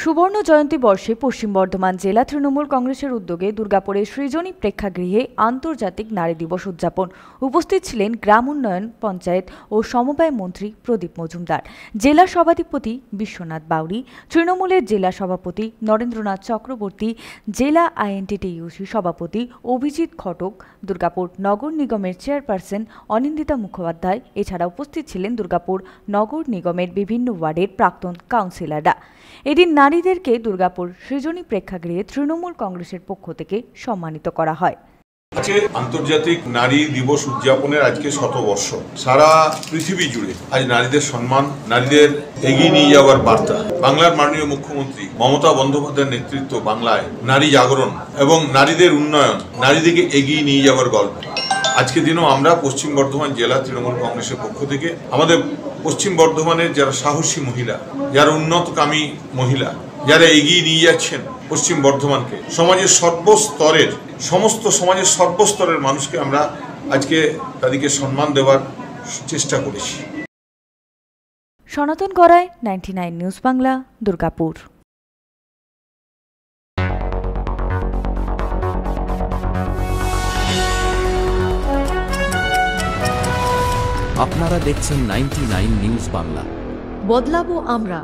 সুবর্ণ জয়ন্তী বর্ষে পশ্চিম বর্ধমান জেলা তৃণমূল কংগ্রেসের উদ্যোগে দুর্গাপুরের সৃজনী প্রেক্ষাগৃহে আন্তর্জাতিক নারী দিবস উদযাপন। উপস্থিত ছিলেন গ্রাম উন্নয়ন, পঞ্চায়েত ও সমবায় মন্ত্রী প্রদীপ মজুমদার, জেলা সভাধিপতি বিশ্বনাথ বাউরি, তৃণমূলের জেলা সভাপতি নরেন্দ্রনাথ চক্রবর্তী, জেলা আইএনটিটিইউসি সভাপতি অভিজিৎ ঘটক, দুর্গাপুর নগর নিগমের চেয়ারপারসন অনিন্দিতা মুখোপাধ্যায়। এছাড়া উপস্থিত ছিলেন দুর্গাপুর নগর নিগমের বিভিন্ন ওয়ার্ডের প্রাক্তন কাউন্সিলররা। এদিন নারীদেরকে দুর্গাপুর সৃজনী প্রেক্ষাগৃহে তৃণমূল কংগ্রেসের পক্ষ থেকে সম্মানিত করা হয়। আজকে আন্তর্জাতিক নারী দিবস উদযাপনের আজকে শতবর্ষ। সারা পৃথিবী জুড়ে আজ নারীদের সম্মান, নারীদের এগিয়ে নিয়ে যাওয়ার বার্তা। বাংলার মাননীয় মুখ্যমন্ত্রী মমতা বন্দ্যোপাধ্যায়ের নেতৃত্ব বাংলায় নারী জাগরণ এবং নারীদের উন্নয়ন, নারীদেরকে এগিয়ে নিয়ে যাওয়ার গল্প। আজকে দিনও আমরা পশ্চিম বর্ধমান জেলা তৃণমূল কংগ্রেসের পক্ষ থেকে আমাদের পশ্চিম বর্ধমানের যারা সাহসী মহিলা, যারা উন্নতকামী মহিলা, যারা এগিয়ে নিয়ে যাচ্ছেন পশ্চিম বর্ধমানকে, সমাজের সর্বস্তরের মানুষকে আমরা আজকে তাদেরকে সম্মান দেওয়ার চেষ্টা করেছি। সনাতন গড়াই, 99 নিউজ বাংলা, দুর্গাপুর। আপনারা দেখছেন 99 নিউজ বাংলা। বদলাবো আমরা।